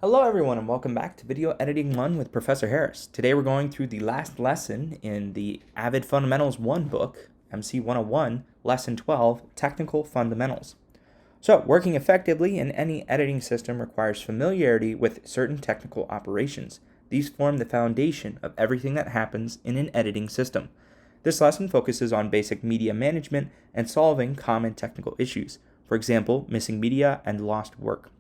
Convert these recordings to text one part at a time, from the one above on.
Hello everyone and welcome back to Video Editing 1 with Professor Harris. Today we're going through the last lesson in the Avid Fundamentals 1 book, MC101, Lesson 12, Technical Fundamentals. So, working effectively in any editing system requires familiarity with certain technical operations. These form the foundation of everything that happens in an editing system. This lesson focuses on basic media management and solving common technical issues, for example, missing media and lost work.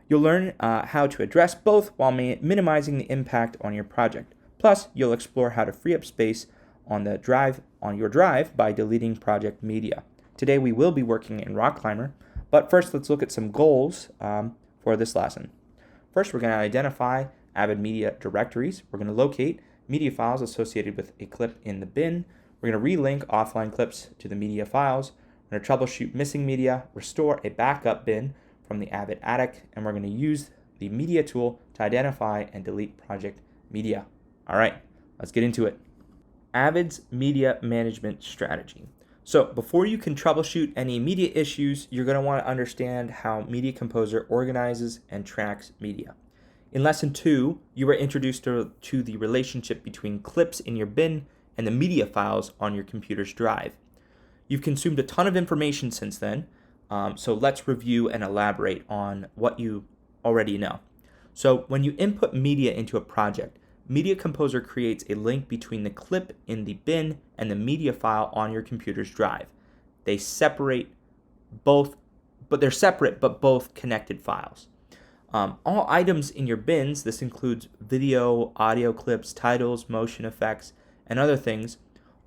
You'll learn how to address both while minimizing the impact on your project. Plus, you'll explore how to free up space on your drive by deleting project media. Today we will be working in Rock Climber, but first let's look at some goals for this lesson. First, we're going to identify Avid media directories. We're going to locate media files associated with a clip in the bin. We're going to relink offline clips to the media files. We're going to troubleshoot missing media, restore a backup bin from the Avid Attic, and we're going to use the media tool to identify and delete project media. All right, let's get into it. Avid's media management strategy. So before you can troubleshoot any media issues, you're going to want to understand how Media Composer organizes and tracks media. In Lesson 2, you were introduced to the relationship between clips in your bin and the media files on your computer's drive. You've consumed a ton of information since then, so let's review and elaborate on what you already know. So when you input media into a project, Media Composer creates a link between the clip in the bin and the media file on your computer's drive. They're separate but both connected files. All items in your bins, this includes video, audio clips, titles, motion effects, and other things,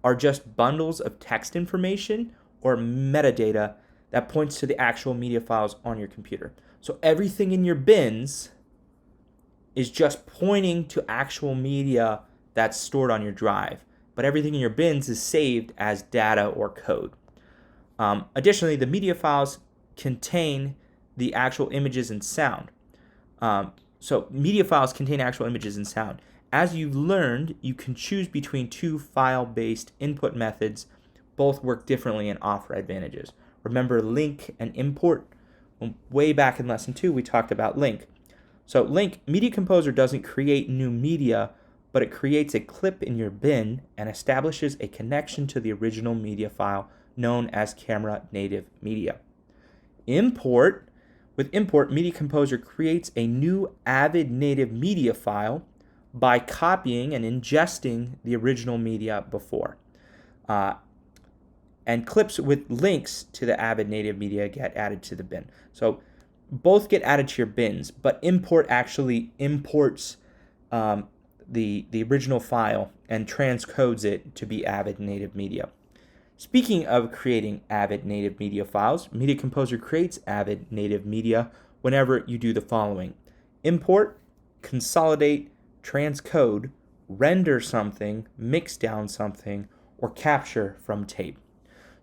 are just bundles of text information or metadata that points to the actual media files on your computer. So everything in your bins is just pointing to actual media that's stored on your drive, but everything in your bins is saved as data or code. Additionally, the media files contain the actual images and sound. So media files contain actual images and sound. As you've learned, you can choose between two file-based input methods. Both work differently and offer advantages. Remember link and import? Way back in Lesson 2, we talked about link. So link, Media Composer doesn't create new media, but it creates a clip in your bin and establishes a connection to the original media file known as camera native media. Import, with import, Media Composer creates a new Avid native media file by copying and ingesting the original media before. And clips with links to the Avid native media get added to the bin. So both get added to your bins, but import actually imports the original file and transcodes it to be Avid native media. Speaking of creating Avid native media files, Media Composer creates Avid native media whenever you do the following: import, consolidate, transcode, render something, mix down something, or capture from tape.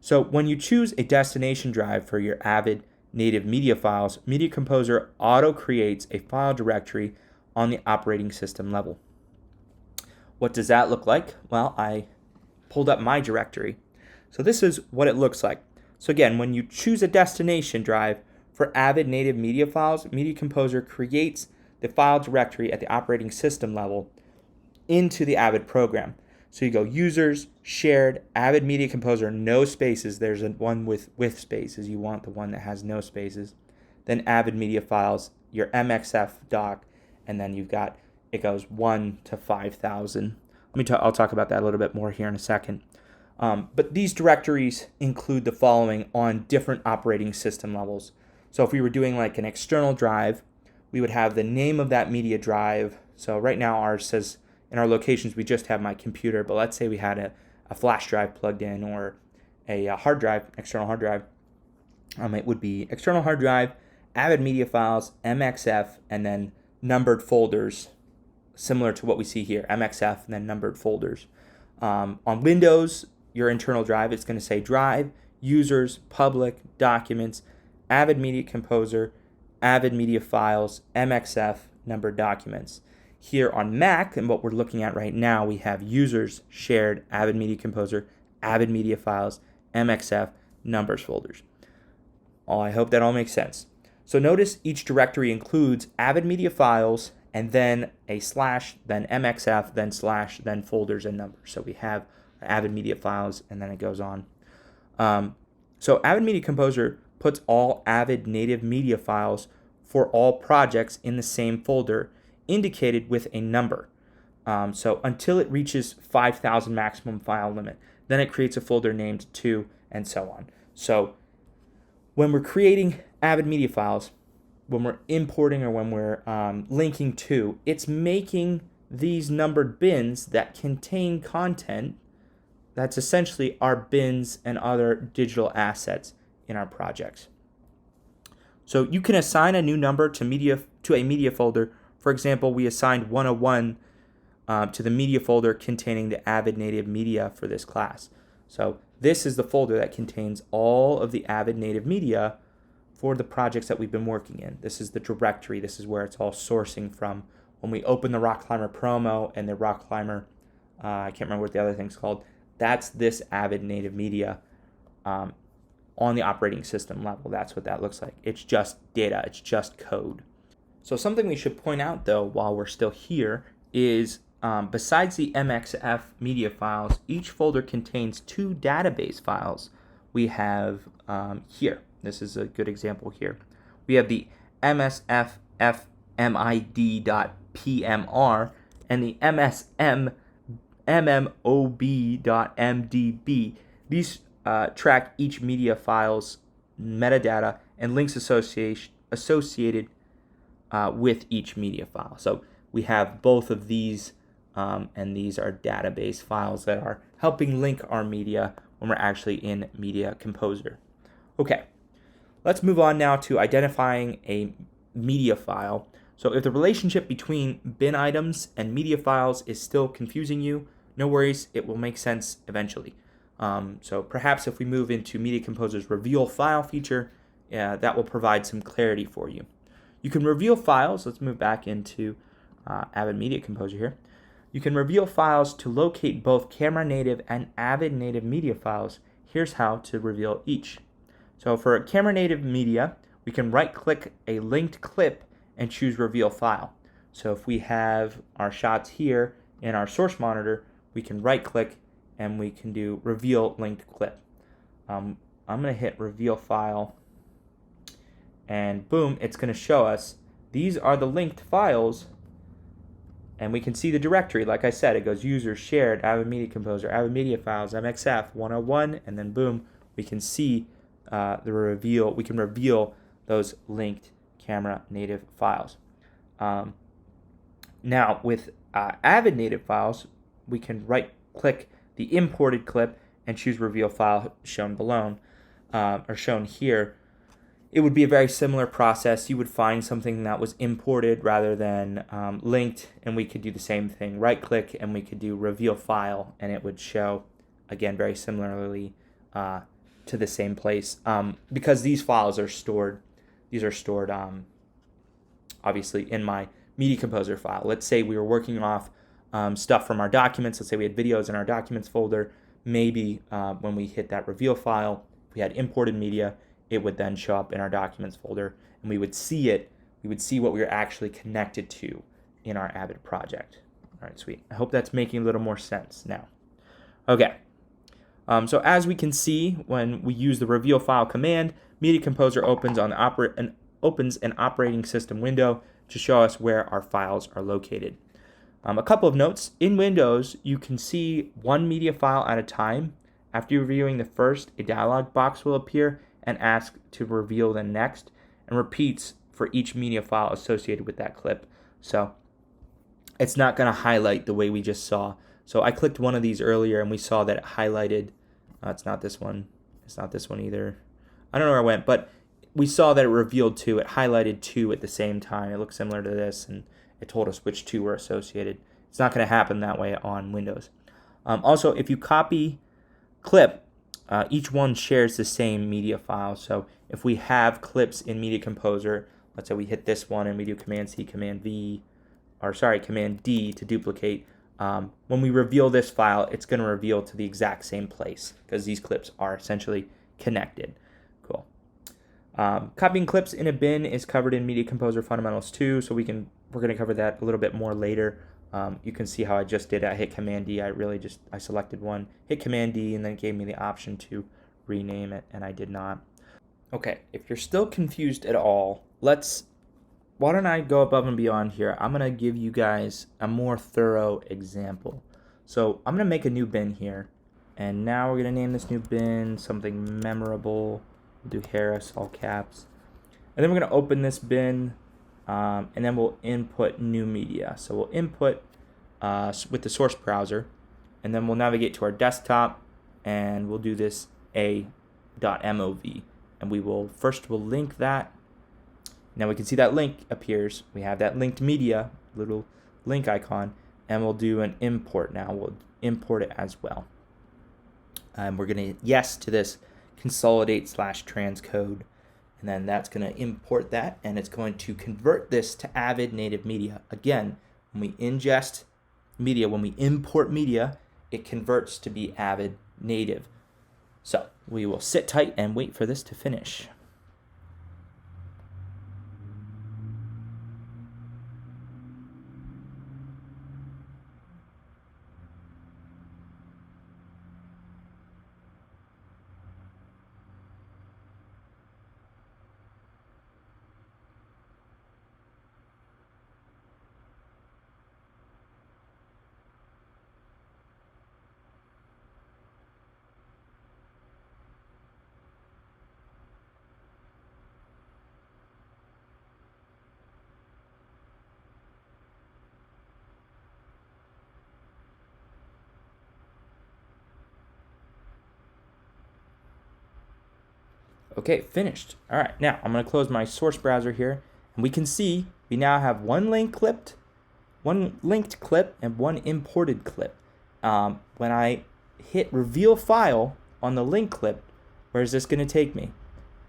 So when you choose a destination drive for your Avid native media files, Media Composer auto-creates a file directory on the operating system level. What does that look like? Well, I pulled up my directory. So this is what it looks like. So again, when you choose a destination drive for Avid native media files, Media Composer creates the file directory at the operating system level into the Avid program. So you go users, shared, Avid Media Composer, no spaces. There's one with spaces. You want the one that has no spaces. Then Avid Media Files, your MXF doc, and then it goes 1 to 5,000. I'll talk about that a little bit more here in a second. But these directories include the following on different operating system levels. So if we were doing like an external drive, we would have the name of that media drive. So right now ours says, in our locations, we just have my computer, but let's say we had a flash drive plugged in or a hard drive, external hard drive. It would be external hard drive, Avid Media Files, MXF, and then numbered folders, similar to what we see here, MXF, and then numbered folders. On Windows, your internal drive, it's going to say Drive, Users, Public, Documents, Avid Media Composer, Avid Media Files, MXF, Numbered Documents. Here on Mac, and what we're looking at right now, we have Users, Shared, Avid Media Composer, Avid Media Files, MXF, Numbers folders. I hope that all makes sense. So notice each directory includes Avid media files and then a slash, then MXF, then slash, then folders and numbers. So we have Avid media files and then it goes on. So Avid Media Composer puts all Avid native media files for all projects in the same folder, indicated with a number. So until it reaches 5,000 maximum file limit, then it creates a folder named 2 and so on. So when we're creating Avid media files, when we're importing or when we're linking to, it's making these numbered bins that contain content that's essentially our bins and other digital assets in our projects. So you can assign a new number to a media folder. For example, we assigned 101 to the media folder containing the Avid native media for this class. So this is the folder that contains all of the Avid native media for the projects that we've been working in. This is the directory. This is where it's all sourcing from. When we open the Rock Climber promo and the Rock Climber, I can't remember what the other thing's called, that's this Avid native media on the operating system level. That's what that looks like. It's just data. It's just code. So something we should point out, though, while we're still here is besides the MXF media files, each folder contains 2 database files we have here. This is a good example here. We have the msffmid.pmr and the mmmob.mdb. These track each media file's metadata and links associated with each media file. So we have both of these, and these are database files that are helping link our media when we're actually in Media Composer. Okay, let's move on now to identifying a media file. So if the relationship between bin items and media files is still confusing you, no worries, it will make sense eventually. So perhaps if we move into Media Composer's Reveal File feature, that will provide some clarity for you. You can reveal files. Let's move back into Avid Media Composer here. You can reveal files to locate both camera native and Avid native media files. Here's how to reveal each. So for camera native media, we can right-click a linked clip and choose Reveal File. So if we have our shots here in our source monitor, we can right-click and we can do Reveal Linked Clip. I'm going to hit Reveal File, and boom, it's going to show us these are the linked files, and we can see the directory. Like I said, it goes Users, Shared, Avid Media Composer, Avid Media Files, MXF, 101, and then boom, we can see the reveal. We can reveal those linked camera native files. Now with Avid native files, we can right-click the imported clip and choose Reveal File, shown below, or shown here. It would be a very similar process. You would find something that was imported rather than linked, and we could do the same thing. Right-click, and we could do Reveal File, and it would show, again, very similarly to the same place. Because these files are stored, obviously in my Media Composer file. Let's say we were working off stuff from our documents. Let's say we had videos in our documents folder. Maybe when we hit that Reveal File, if we had imported media, it would then show up in our documents folder, and we would see it. We would see what we were actually connected to in our Avid project. All right, sweet. I hope that's making a little more sense now. Okay. So as we can see, when we use the Reveal File command, Media Composer opens an operating system window to show us where our files are located. A couple of notes. In Windows, you can see one media file at a time. After reviewing the first, a dialog box will appear and ask to reveal the next, and repeats for each media file associated with that clip. So it's not going to highlight the way we just saw. So I clicked one of these earlier, and we saw that it highlighted. It's not this one. It's not this one either. I don't know where it went, but we saw that it revealed 2. It highlighted 2 at the same time. It looks similar to this, and it told us which 2 were associated. It's not going to happen that way on Windows. Also, if you copy clip, each one shares the same media file. So if we have clips in Media Composer, let's say we hit this one and we do Command-C, Command-D to duplicate. When we reveal this file, it's going to reveal to the exact same place because these clips are essentially connected. Cool. Copying clips in a bin is covered in Media Composer Fundamentals 2, so we're going to cover that a little bit more later. You can see how I just did it. I hit Command D. I selected one, hit Command D, and then it gave me the option to rename it, and I did not. Okay, if you're still confused at all, why don't I go above and beyond here? I'm going to give you guys a more thorough example. So I'm going to make a new bin here, and now we're going to name this new bin something memorable. We'll do Harris, all caps. And then we're going to open this bin, and then we'll input new media. So we'll input with the source browser, and then we'll navigate to our desktop, and we'll do this a.mov. And we'll link that. Now we can see that link appears. We have that linked media, little link icon, and we'll do an import now. We'll import it as well. We're going to hit yes to this consolidate/transcode, and then that's going to import that, and it's going to convert this to Avid native media. Again, when we ingest media, when we import media, it converts to be Avid native. So we will sit tight and wait for this to finish. Okay, finished. All right, now I'm going to close my source browser here, and we can see we now have one linked clip, and one imported clip. When I hit reveal file on the link clip, where is this going to take me?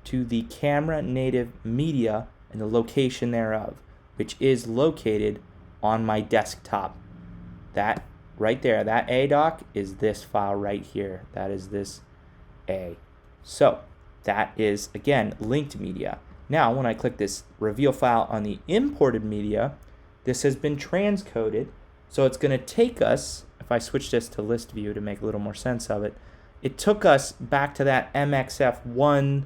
To the camera native media and the location thereof, which is located on my desktop. That right there, that A doc is this file right here. That is this A. So that is, again, linked media. Now, when I click this reveal file on the imported media, this has been transcoded. So it's going to take us, if I switch this to list view to make a little more sense of it, it took us back to that MXF1,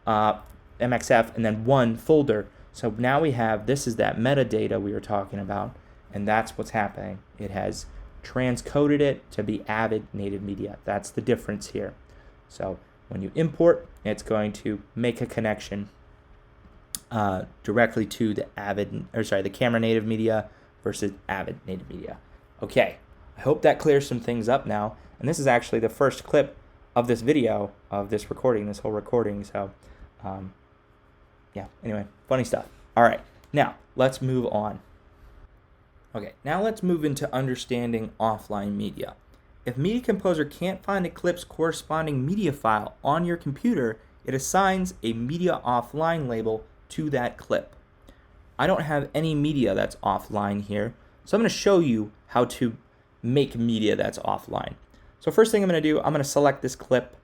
MXF and then 1 folder. So now we have, this is that metadata we were talking about, and that's what's happening. It has transcoded it to be Avid native media. That's the difference here. So when you import, it's going to make a connection directly to the the camera native media versus Avid native media. Okay, I hope that clears some things up now. And this is actually the first clip of this video, of this recording, this whole recording. So, yeah, anyway, funny stuff. All right, now let's move on. Okay, now let's move into understanding offline media. If Media Composer can't find a clip's corresponding media file on your computer, it assigns a media offline label to that clip. I don't have any media that's offline here, so I'm going to show you how to make media that's offline. So first thing I'm going to do, I'm going to select this clip.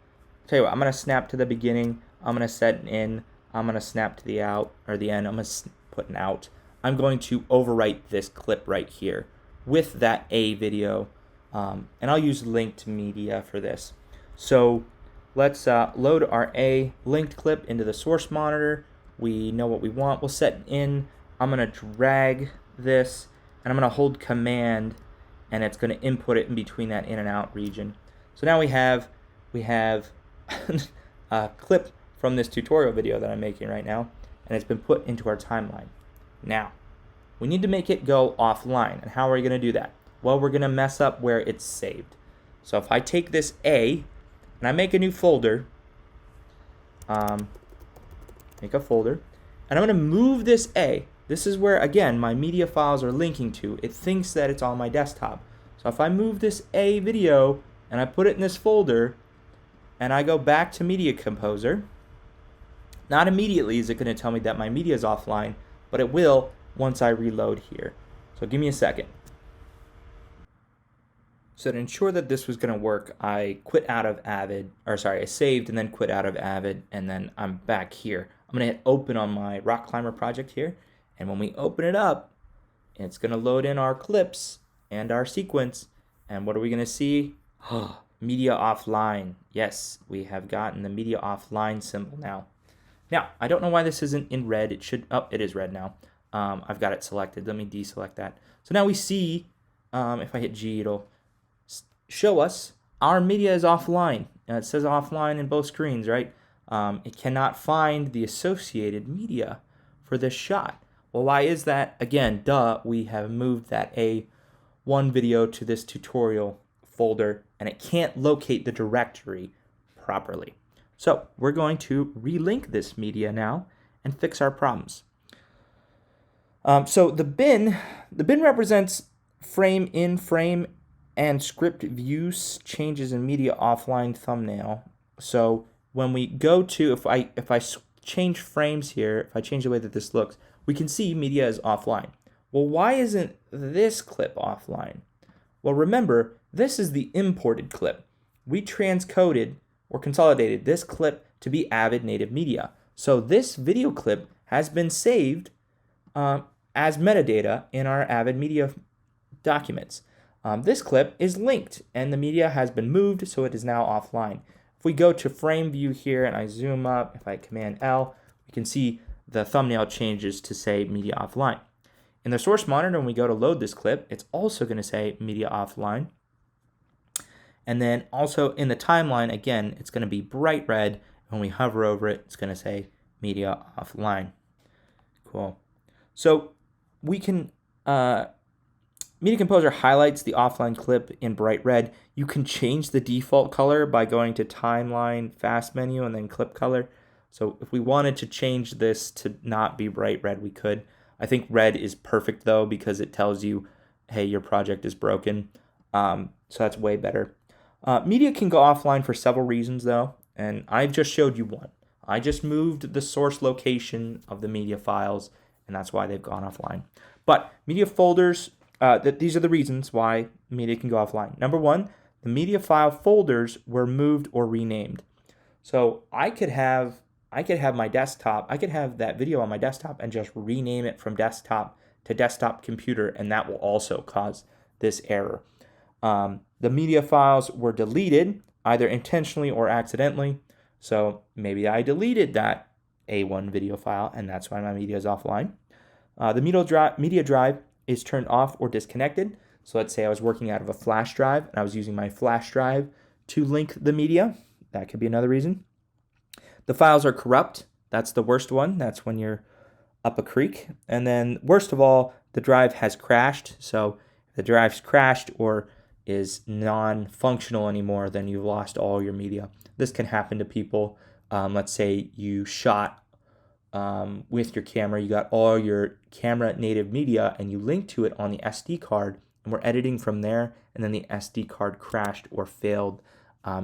Tell you what, I'm going to snap to the beginning, I'm going to set an in, I'm going to snap to the out, or the end, I'm going to put an out. I'm going to overwrite this clip right here with that A video. And I'll use linked media for this. So let's load our A linked clip into the source monitor. We know what we want. We'll set in. I'm going to drag this, and I'm going to hold command, and it's going to input it in between that in and out region. So now we have a clip from this tutorial video that I'm making right now, and it's been put into our timeline. Now, we need to make it go offline. And how are we going to do that? Well, we're going to mess up where it's saved. So if I take this A and I make a new folder, make a folder, and I'm going to move this A. This is where, again, my media files are linking to. It thinks that it's on my desktop. So if I move this A video and I put it in this folder and I go back to Media Composer, not immediately is it going to tell me that my media is offline, but it will once I reload here. So give me a second. So to ensure that this was going to work, I quit out of Avid, I saved and then quit out of Avid, and then I'm back here. I'm going to hit open on my rock climber project here. And when we open it up, it's going to load in our clips and our sequence. And what are we going to see? Media offline. Yes, we have gotten the media offline symbol now. Now, I don't know why this isn't in red. It should, oh, it is red now. I've got it selected. Let me deselect that. So now we see, if I hit G, it'll show us our media is offline. It says offline in both screens, right? It cannot find the associated media for this shot. Well, why is that? Again, we have moved that A1 video to this tutorial folder, and it can't locate the directory properly. So we're going to relink this media now and fix our problems. So the bin represents frame in frame and script views changes in media offline thumbnail. So when we go to, if I change frames here, if I change the way that this looks, we can see media is offline. Well, why isn't this clip offline? Well, remember, this is the imported clip. We transcoded or consolidated this clip to be Avid native media. So this video clip has been saved as metadata in our Avid media documents. This clip is linked and the media has been moved, so it is now offline. If we go to frame view here and I zoom up, if I Command L, we can see the thumbnail changes to say media offline. In the source monitor, when we go to load this clip, it's also going to say media offline. And then also in the timeline, again, it's going to be bright red. When we hover over it, it's going to say media offline. Cool. So we can, Media Composer highlights the offline clip in bright red. You can change the default color by going to timeline, fast menu, and then clip color. So if we wanted to change this to not be bright red, we could. I think red is perfect though, because it tells you, hey, your project is broken. So that's way better. Media can go offline for several reasons though, and I've just showed you one. I just moved the source location of the media files, and that's why they've gone offline. But media folders, these are the reasons why media can go offline. Number one, the media file folders were moved or renamed. So I could have my desktop, I could have that video on my desktop and just rename it from desktop to desktop computer, and that will also cause this error. The media files were deleted either intentionally or accidentally. So maybe I deleted that A1 video file and that's why my media is offline. The media drive is turned off or disconnected. So let's say I was working out of a flash drive and I was using my flash drive to link the media. That could be another reason. The files are corrupt. That's the worst one. That's when you're up a creek. And then worst of all, the drive has crashed. So if the drive's crashed or is non-functional anymore, then you've lost all your media. This can happen to people. Let's say you shot with your camera, you got all your camera native media and you linked to it on the SD card and we're editing from there, and then the SD card crashed or failed.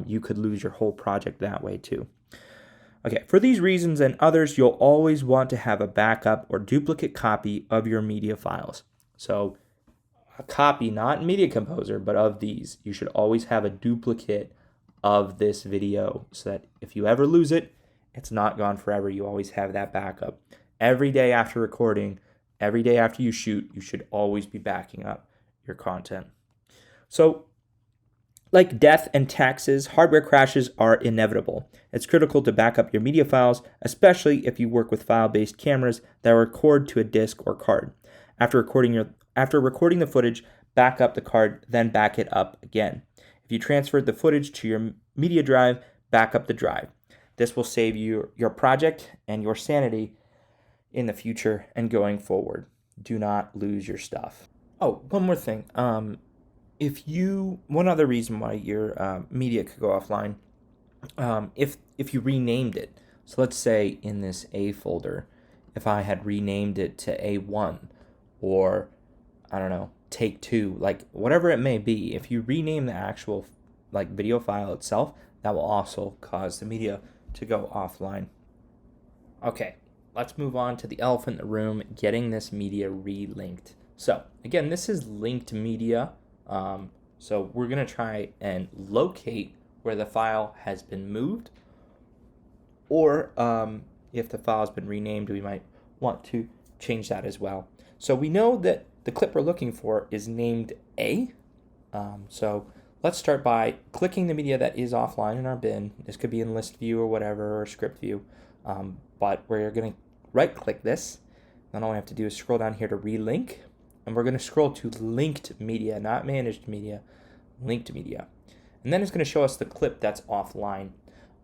You could lose your whole project that way too. Okay, for these reasons and others, you'll always want to have a backup or duplicate copy of your media files. So a copy, not Media Composer, but of these. You should always have a duplicate of this video so that if you ever lose it, it's not gone forever. You always have that backup. Every day after recording, every day after you shoot, you should always be backing up your content. So, like death and taxes, hardware crashes are inevitable. It's critical to back up your media files, especially if you work with file-based cameras that record to a disk or card. After recording the footage, back up the card, then back it up again. If you transferred the footage to your media drive, back up the drive. This will save you your project and your sanity in the future and going forward. Do not lose your stuff. Oh, one more thing. One other reason why your media could go offline, if you renamed it. So let's say in this A folder, if I had renamed it to A1 or I don't know, take two, like whatever it may be, if you rename the actual like video file itself, that will also cause the media to go offline. Okay, let's move on to the elephant in the room, getting this media relinked. So again, this is linked media. So we're going to try and locate where the file has been moved, or if the file has been renamed, we might want to change that as well. So we know that the clip we're looking for is named A. So let's start by clicking the media that is offline in our bin. This could be in list view or whatever, or script view. But we're going to right click this. Then all we have to do is scroll down here to relink. And we're going to scroll to linked media, not managed media, linked media. And then it's going to show us the clip that's offline.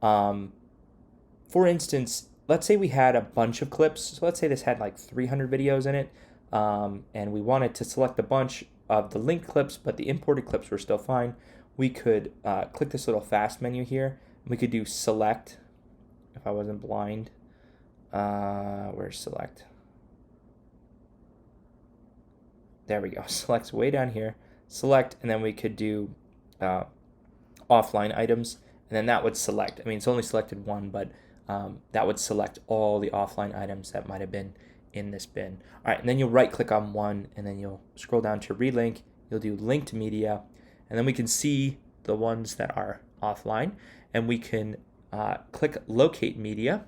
For instance, let's say we had a bunch of clips. So let's say this had like 300 videos in it. And we wanted to select a bunch of the linked clips, but the imported clips were still fine. We could click this little fast menu here. We could do select, if I wasn't blind. Where's select? There we go. Select's way down here. Select, and then we could do offline items, and then that would select. I mean, it's only selected one, but that would select all the offline items that might have been in this bin. All right, and then you'll right click on one, and then you'll scroll down to relink. You'll do linked media, and then we can see the ones that are offline, and we can click locate media,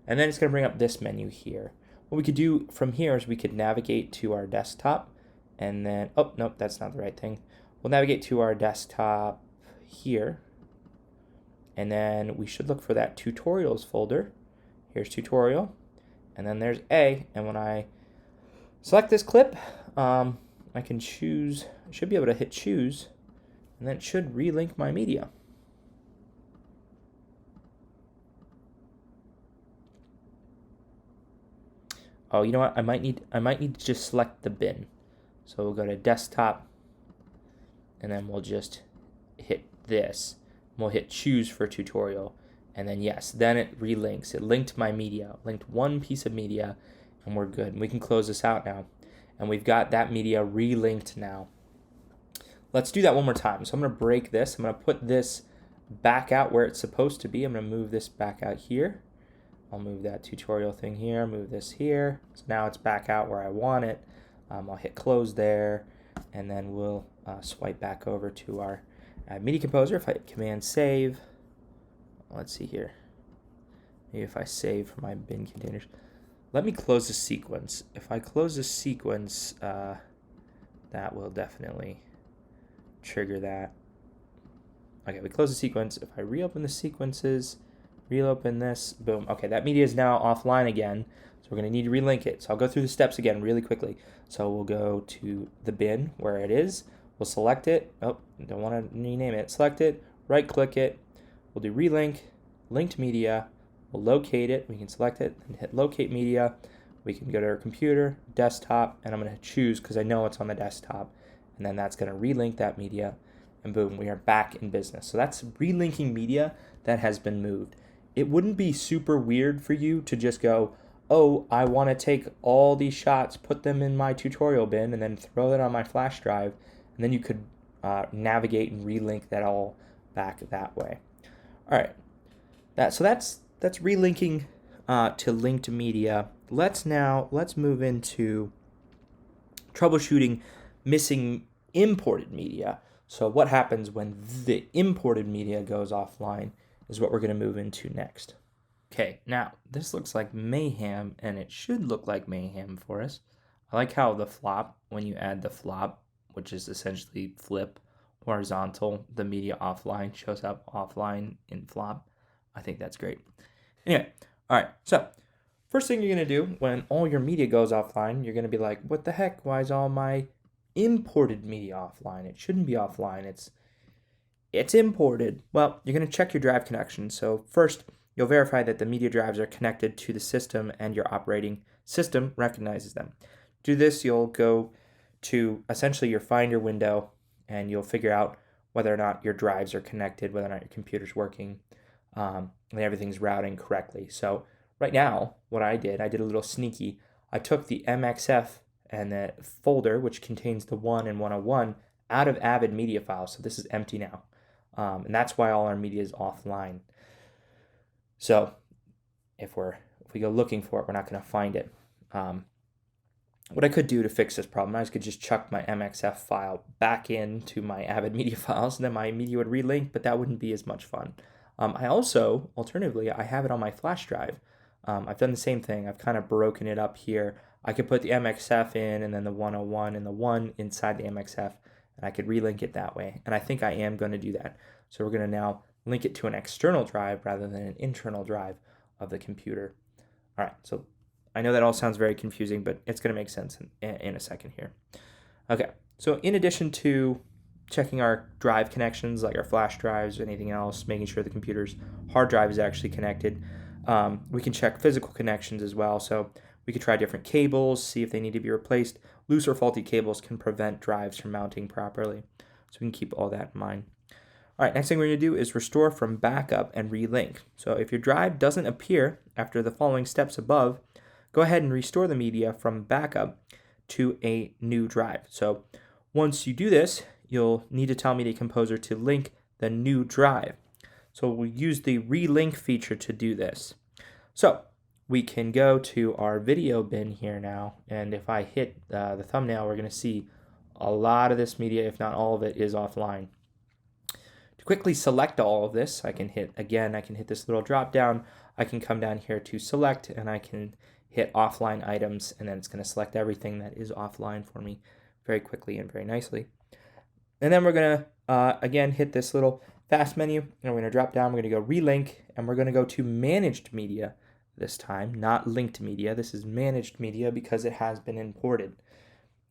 and then it's going to bring up this menu here. What we could do from here is we could navigate to our desktop, and then, oh, nope, that's not the right thing. We'll navigate to our desktop here, and then we should look for that tutorials folder. Here's tutorial, and then there's A, and when I select this clip, I can choose, I should be able to hit choose, and then it should relink my media. Oh, you know what? I might need to just select the bin. So we'll go to desktop, and then we'll just hit this. We'll hit choose for tutorial, and then yes, then it relinks. It linked my media, linked one piece of media, and we're good. And we can close this out now, and we've got that media relinked now. Let's do that one more time. So I'm going to break this. I'm going to put this back out where it's supposed to be. I'm going to move this back out here. I'll move that tutorial thing here, move this here. So now it's back out where I want it. I'll hit close there, and then we'll swipe back over to our media composer. If I hit command save, let's see here. Maybe if I save for my bin containers. Let me close the sequence. If I close the sequence, that will definitely trigger that. Okay, we close the sequence. If I reopen the sequences, reopen this, boom. Okay, that media is now offline again, so we're going to need to relink it. So I'll go through the steps again really quickly. So we'll go to the bin where it is. We'll select it. Oh, don't want to rename it. Select it, right-click it. We'll do relink, linked media. We'll locate it. We can select it and hit locate media. We can go to our computer, desktop, and I'm going to choose because I know it's on the desktop. And then that's going to relink that media, and boom, we are back in business. So that's relinking media that has been moved. It wouldn't be super weird for you to just go, oh, I want to take all these shots, put them in my tutorial bin, and then throw it on my flash drive, and then you could navigate and relink that all back that way. All right, that's relinking to linked media. Let's move into troubleshooting missing imported media. So what happens when the imported media goes offline is what we're going to move into next. Okay, now this looks like mayhem, and it should look like mayhem for us. I like how the flop, when you add the flop, which is essentially flip horizontal, the media offline shows up offline in flop. I think that's great. Anyway, all right, so first thing you're going to do when all your media goes offline, you're going to be like, what the heck? Why is all my imported media offline? It shouldn't be offline. It's imported. Well, you're going to check your drive connection. So first, you'll verify that the media drives are connected to the system and your operating system recognizes them. To do this, you'll go to essentially your Finder window, and you'll figure out whether or not your drives are connected, whether or not your computer's working, and everything's routing correctly. So right now, what I did a little sneaky. I took the MXF and the folder, which contains the 1 and 101, out of Avid media files. So this is empty now. And that's why all our media is offline. So if we go looking for it, we're not going to find it. What I could do to fix this problem, I could just chuck my MXF file back into my Avid media files, and then my media would relink, but that wouldn't be as much fun. I also, alternatively, I have it on my flash drive. I've done the same thing. I've kind of broken it up here. I could put the MXF in and then the 101 and the 1 inside the MXF, and I could relink it that way. And I think I am going to do that. So we're going to now link it to an external drive rather than an internal drive of the computer. All right, so I know that all sounds very confusing, but it's going to make sense in a second here. Okay, so in addition to checking our drive connections, like our flash drives or anything else, making sure the computer's hard drive is actually connected, we can check physical connections as well. So we could try different cables, see if they need to be replaced. Loose or faulty cables can prevent drives from mounting properly. So we can keep all that in mind. All right, next thing we're going to do is restore from backup and relink. So if your drive doesn't appear after the following steps above, go ahead and restore the media from backup to a new drive. So once you do this, you'll need to tell Media Composer to link the new drive. So we'll use the relink feature to do this. So we can go to our video bin here now, and if I hit the thumbnail, we're going to see a lot of this media, if not all of it, is offline. To quickly select all of this, I can hit this little drop down. I can come down here to select, and I can hit offline items, and then it's going to select everything that is offline for me very quickly and very nicely. And then we're going to, again, hit this little fast menu, and we're going to drop down. We're going to go relink, and we're going to go to managed media this time, not linked media. This is managed media because it has been imported.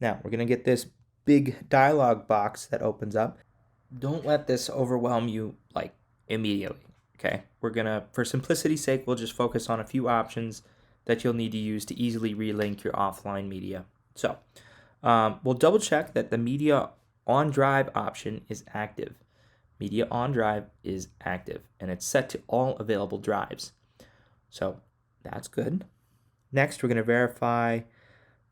Now, we're going to get this big dialog box that opens up. Don't let this overwhelm you like immediately, okay? We're going to, for simplicity's sake, we'll just focus on a few options that you'll need to use to easily relink your offline media. So we'll double check that the media on drive option is active. Media on drive is active, and it's set to all available drives. So that's good. Next, we're going to verify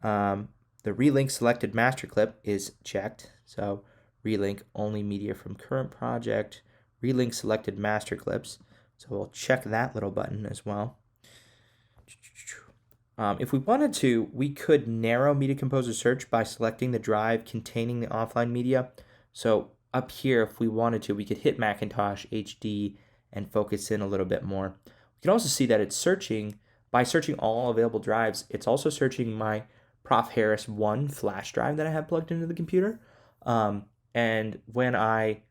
the relink selected master clip is checked. So relink only media from current project, relink selected master clips. So we'll check that little button as well. If we wanted to, we could narrow Media Composer search by selecting the drive containing the offline media. So up here, if we wanted to, we could hit Macintosh HD and focus in a little bit more. We can also see that it's searching, by searching all available drives, it's also searching my Prof. Harris 1 flash drive that I have plugged into the computer. And when I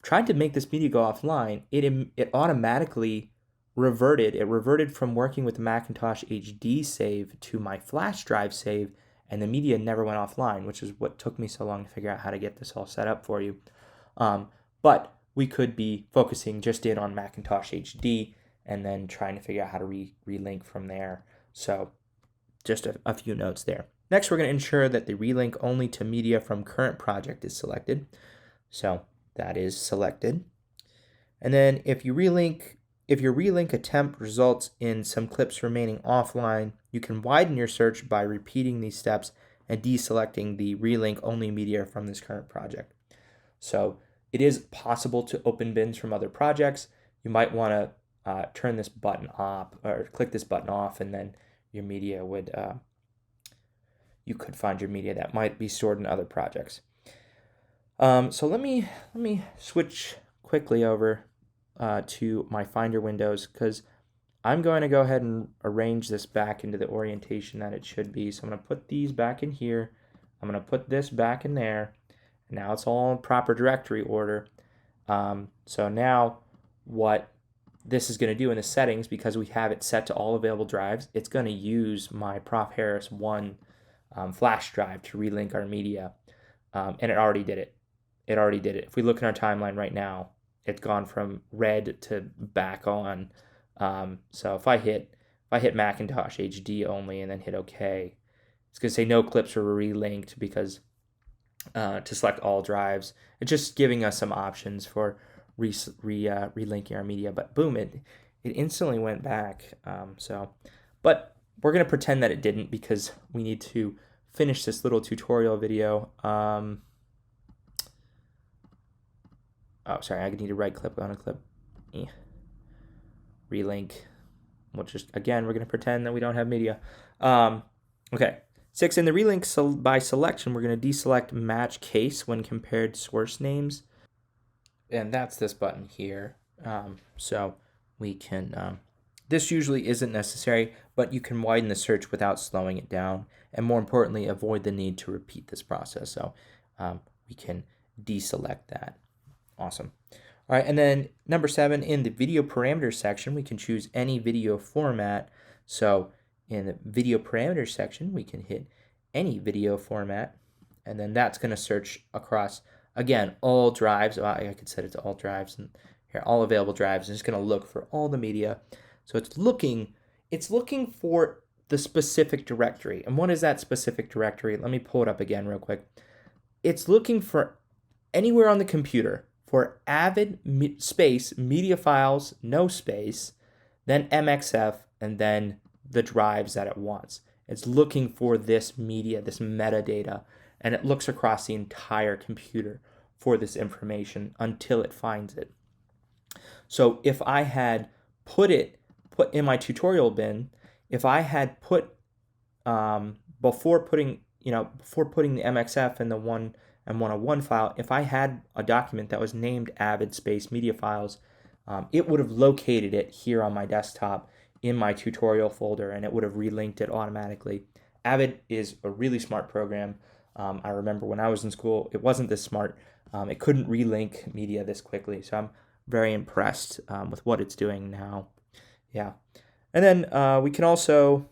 tried to make this media go offline, it automatically reverted. It reverted from working with the Macintosh HD save to my flash drive save, and the media never went offline, which is what took me so long to figure out how to get this all set up for you. But we could be focusing just in on Macintosh HD and then trying to figure out how to relink from there. So just a few notes there. Next, we're going to ensure that the relink only to media from current project is selected. So that is selected. And then if your relink attempt results in some clips remaining offline, you can widen your search by repeating these steps and deselecting the relink only media from this current project. So it is possible to open bins from other projects. You might want to turn this button off or click this button off, and then your media would, you could find your media that might be stored in other projects. So let me switch quickly over to my Finder windows, because I'm going to go ahead and arrange this back into the orientation that it should be. So I'm going to put these back in here. I'm going to put this back in there. Now it's all in proper directory order. So now what this is going to do in the settings, because we have it set to all available drives, it's going to use my Prof. Harris 1 flash drive to relink our media. And it already did it. It already did it. If we look in our timeline right now, it's gone from red to back on. So if I hit Macintosh HD only and then hit OK, it's going to say no clips were relinked, because to select all drives. It's just giving us some options for relinking our media. But boom, it instantly went back. But we're going to pretend that it didn't, because we need to finish this little tutorial video. Oh, sorry, I need to right click on a clip. Relink. We'll just, again, we're going to pretend that we don't have media. Okay. 6, in the relink by selection, we're going to deselect match case when compared source names. And that's this button here. So we can This usually isn't necessary, but you can widen the search without slowing it down, and more importantly, avoid the need to repeat this process. So we can deselect that. Awesome. All right, and then number 7, in the video parameters section, we can choose any video format. So in the video parameters section, we can hit any video format, and then that's going to search across, again, all drives. I could set it to all drives, and here, all available drives. It's going to look for all the media. So it's looking for the specific directory. And what is that specific directory? Let me pull it up again real quick. It's looking for anywhere on the computer for Avid space media files, no space, then MXF, and then the drives that it wants. It's looking for this media, this metadata, and it looks across the entire computer for this information until it finds it. So if I had put in my tutorial bin, if I had put before putting the MXF in the 101 file, if I had a document that was named Avid space media files, it would have located it here on my desktop in my tutorial folder, and it would have relinked it automatically. Avid is a really smart program. I remember when I was in school, it wasn't this smart. It couldn't relink media this quickly, so I'm very impressed with what it's doing now. Yeah. And then we can also,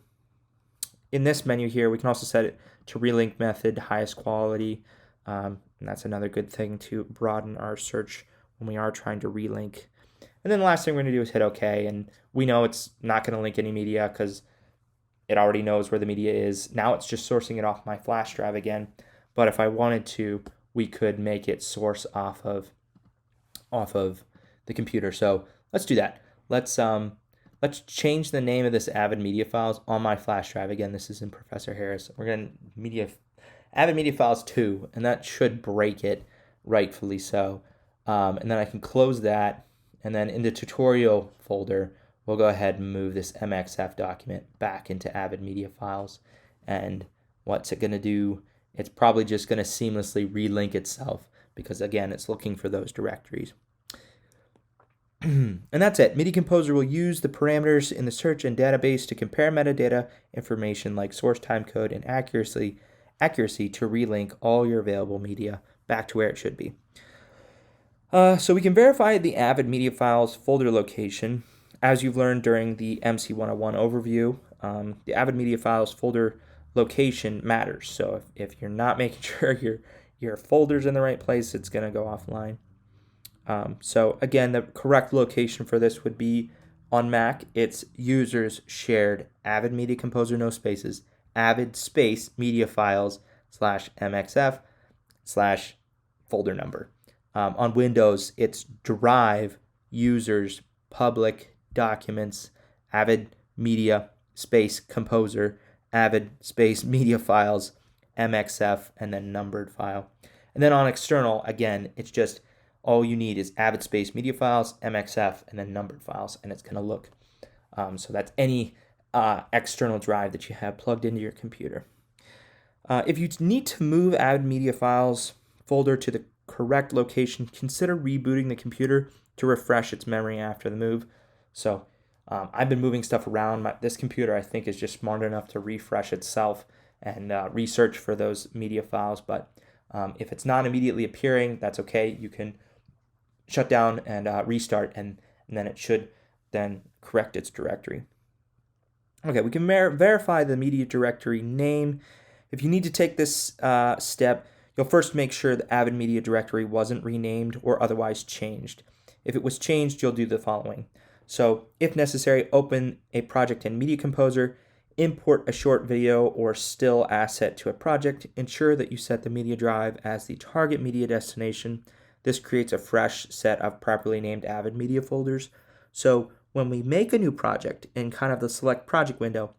in this menu here, we can also set it to relink method, highest quality. And that's another good thing to broaden our search when we are trying to relink. And then the last thing we're going to do is hit OK. And we know it's not going to link any media because it already knows where the media is. Now it's just sourcing it off my flash drive again. But if I wanted to, we could make it source off of the computer. So let's do that. Let's change the name of this Avid media files on my flash drive. Again, this is in Professor Harris. We're going to Avid media files 2, and that should break it, rightfully so. And then I can close that, and then in the tutorial folder, we'll go ahead and move this MXF document back into Avid media files. And what's it going to do? It's probably just going to seamlessly relink itself because, again, it's looking for those directories. And that's it. Media Composer will use the parameters in the search and database to compare metadata information like source timecode and accuracy to relink all your available media back to where it should be. So we can verify the Avid media files folder location. As you've learned during the MC101 overview, the Avid media files folder location matters. So if you're not making sure your folder's in the right place, it's going to go offline. So again, the correct location for this would be on Mac. It's users shared Avid Media Composer, no spaces, Avid space media files /MXF /folder number. On Windows, it's drive users public documents Avid Media space Composer, Avid space media files MXF, and then numbered file. And then on external, again, it's just all you need is Avid space media files, MXF, and then numbered files, and it's going to look. So that's any external drive that you have plugged into your computer. If you need to move Avid media files folder to the correct location, consider rebooting the computer to refresh its memory after the move. So I've been moving stuff around. This computer, I think, is just smart enough to refresh itself and research for those media files. But if it's not immediately appearing, that's okay. You can shut down and restart, and then it should then correct its directory. Okay, we can verify the media directory name. If you need to take this step, you'll first make sure the Avid media directory wasn't renamed or otherwise changed. If it was changed, you'll do the following. So, if necessary, open a project in Media Composer, import a short video or still asset to a project, ensure that you set the media drive as the target media destination. This creates a fresh set of properly named Avid media folders. So when we make a new project in kind of the select project window,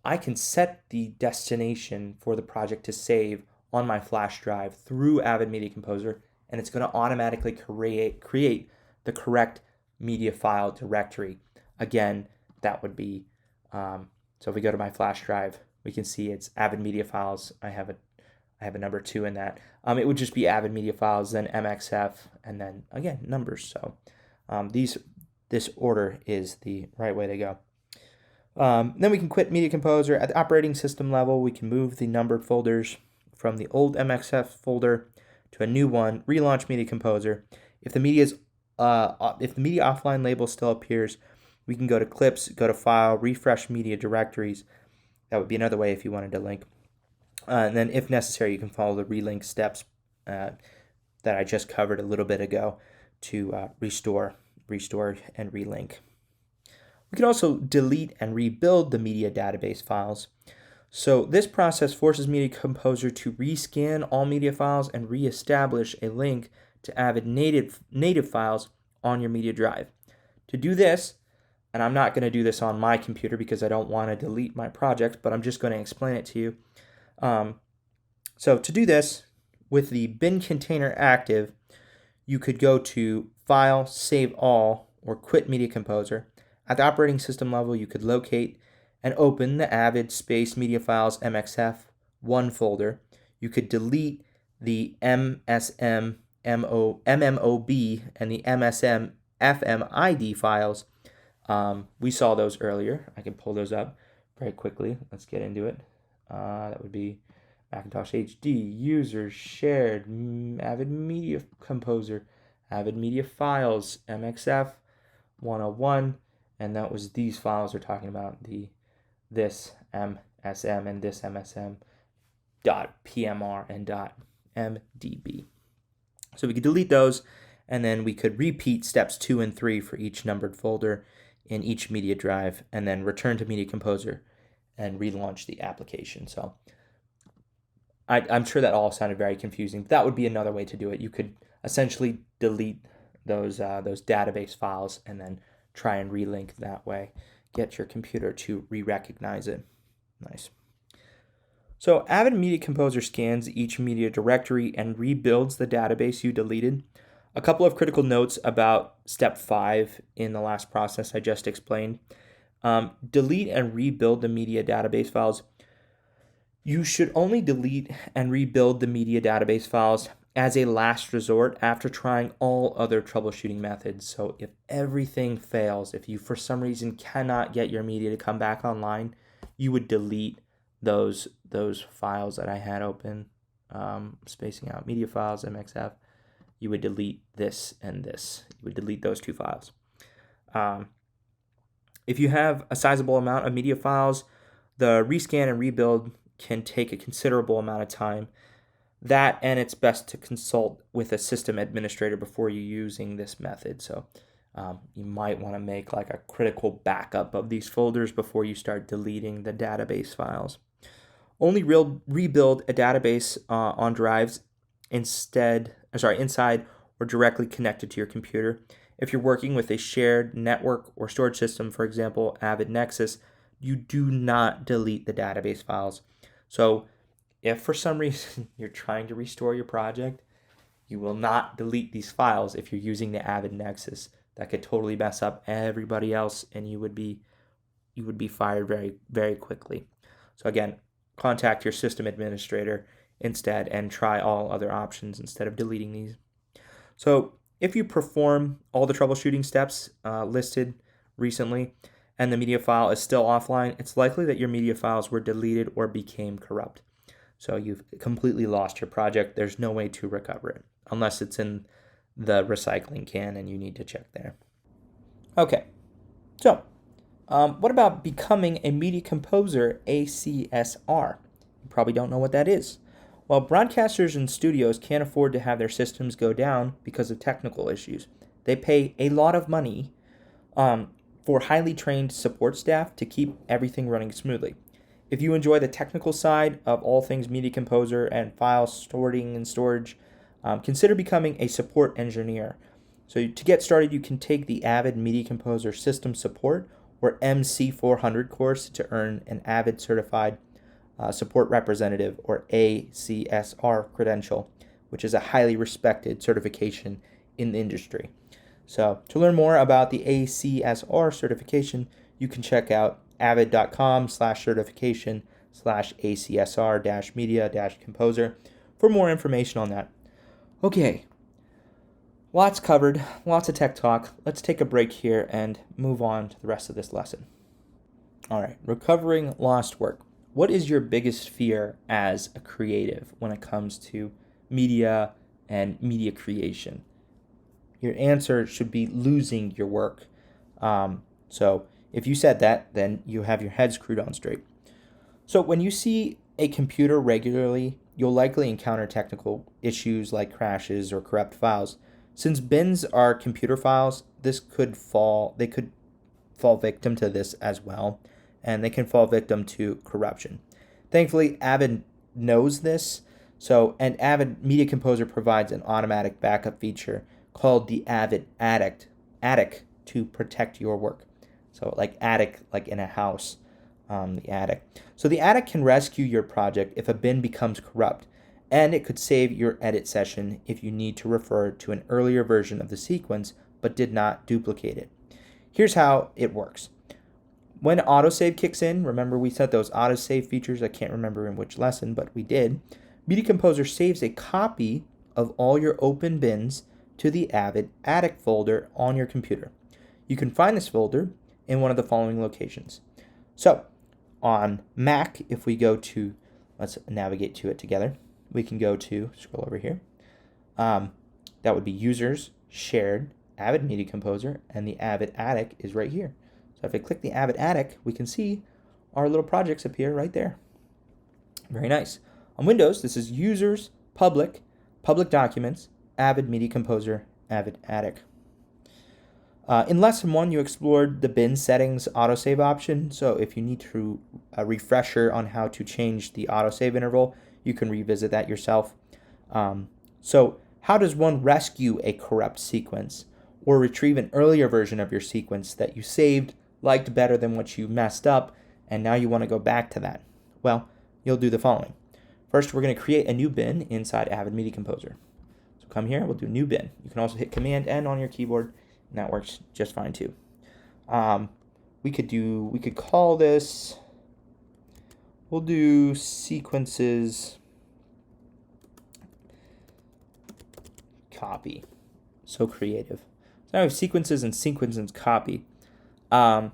I can set the destination for the project to save on my flash drive through Avid Media Composer, and it's going to automatically create the correct media file directory. Again, that would be, so if we go to my flash drive, we can see it's Avid Media Files. I have a number 2 in that. It would just be Avid Media Files, then MXF, and then, again, numbers. So this order is the right way to go. Then we can quit Media Composer. At the operating system level, we can move the numbered folders from the old MXF folder to a new one, relaunch Media Composer. If the media offline label still appears, we can go to Clips, go to File, refresh Media Directories. That would be another way if you wanted to link. And then, if necessary, you can follow the relink steps that I just covered a little bit ago to restore, and relink. We can also delete and rebuild the media database files. So this process forces Media Composer to rescan all media files and reestablish a link to Avid native files on your media drive. To do this, and I'm not going to do this on my computer because I don't want to delete my project, but I'm just going to explain it to you. So to do this, with the bin container active, you could go to File, Save All, or Quit Media Composer. At the operating system level, you could locate and open the Avid space media files MXF1 folder. You could delete the MSM, MMOB, and the MSM FMID files. We saw those earlier. I can pull those up very quickly. Let's get into it. That would be Macintosh HD, users, shared, Avid Media Composer, Avid Media Files, MXF 101, and that was these files we're talking about, this MSM and this MSM .pmr and .mdb. So we could delete those, and then we could repeat steps 2 and 3 for each numbered folder in each media drive, and then return to Media Composer and relaunch the application. So I'm sure that all sounded very confusing, but that would be another way to do it. You could essentially delete those database files and then try and relink that way. Get your computer to re-recognize it. Nice. So Avid Media Composer scans each media directory and rebuilds the database you deleted. A couple of critical notes about step 5 in the last process I just explained. Delete and rebuild the media database files. You should only delete and rebuild the media database files as a last resort after trying all other troubleshooting methods. So if everything fails, if you for some reason cannot get your media to come back online, you would delete those files that I had open, spacing out media files, MXF. You would delete this and this. You would delete those 2 files. If you have a sizable amount of media files, the rescan and rebuild can take a considerable amount of time. That, and it's best to consult with a system administrator before you're using this method. So you might want to make like a critical backup of these folders before you start deleting the database files. Only rebuild a database on drives inside or directly connected to your computer. If you're working with a shared network or storage system, for example, Avid Nexus, you do not delete the database files. So if for some reason you're trying to restore your project, you will not delete these files if you're using the Avid Nexus. That could totally mess up everybody else, and you would be fired very, very quickly. So again, contact your system administrator instead and try all other options instead of deleting these. So if you perform all the troubleshooting steps listed recently and the media file is still offline, it's likely that your media files were deleted or became corrupt. So you've completely lost your project. There's no way to recover it unless it's in the recycling can and you need to check there. Okay, so what about becoming a Media Composer ACSR? You probably don't know what that is. Well, broadcasters and studios can't afford to have their systems go down because of technical issues. They pay a lot of money for highly trained support staff to keep everything running smoothly. If you enjoy the technical side of all things Media Composer and file sorting and storage, consider becoming a support engineer. So to get started, you can take the Avid Media Composer System Support or MC400 course to earn an Avid Certified Support Representative or ACSR credential, which is a highly respected certification in the industry. So to learn more about the ACSR certification, you can check out avid.com/certification/ACSR-media-composer for more information on that. Okay, lots covered, lots of tech talk. Let's take a break here and move on to the rest of this lesson. All right, recovering lost work. What is your biggest fear as a creative when it comes to media and media creation? Your answer should be losing your work. So if you said that, then you have your head screwed on straight. So when you see a computer regularly, you'll likely encounter technical issues like crashes or corrupt files. Since bins are computer files, they could fall victim to this as well, and they can fall victim to corruption. Thankfully, Avid knows this, and Avid Media Composer provides an automatic backup feature called the Avid Attic to protect your work. So like attic, like in a house, the attic. So the attic can rescue your project if a bin becomes corrupt, and it could save your edit session if you need to refer to an earlier version of the sequence but did not duplicate it. Here's how it works. When autosave kicks in, remember we set those autosave features, I can't remember in which lesson, but we did. Media Composer saves a copy of all your open bins to the Avid Attic folder on your computer. You can find this folder in one of the following locations. So, on Mac, if we go to, let's navigate to it together, we can go to, scroll over here, that would be Users, Shared, Avid Media Composer, and the Avid Attic is right here. So if I click the Avid Attic, we can see our little projects appear right there. Very nice. On Windows, this is Users, Public, Public Documents, Avid Media Composer, Avid Attic. In Lesson 1, you explored the bin settings autosave option. So if you need to a refresher on how to change the autosave interval, you can revisit that yourself. So how does one rescue a corrupt sequence or retrieve an earlier version of your sequence that you saved, liked better than what you messed up, and now you want to go back to that? Well, you'll do the following. First, we're going to create a new bin inside Avid Media Composer. So come here, we'll do new bin. You can also hit Command N on your keyboard, and that works just fine too. We could call this, we'll do sequences copy. So creative. So now we have sequences and sequences copy. Now,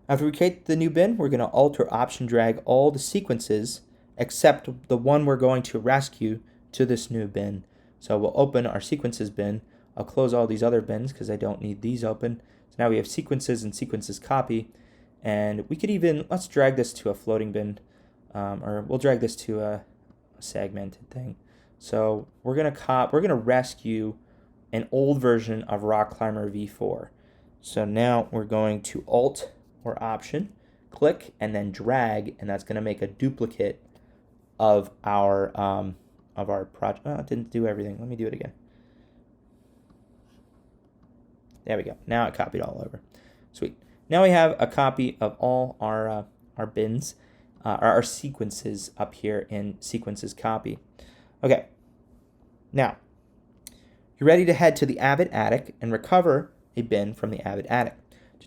after we create the new bin, we're going to Alt or Option drag all the sequences except the one we're going to rescue to this new bin. So we'll open our sequences bin. I'll close all these other bins because I don't need these open. So now we have sequences and sequences copy. And we could even, let's drag this to a floating bin, or we'll drag this to a segmented thing. So we're gonna rescue an old version of Rock Climber v4. So now we're going to Alt or Option, click, and then drag, and that's gonna make a duplicate of our project. Oh, it didn't do everything. Let me do it again. There we go. Now it copied all over. Sweet. Now we have a copy of all our bins, our sequences up here in sequences copy. Okay. Now, you're ready to head to the Avid Attic and recover a bin from the Avid Attic.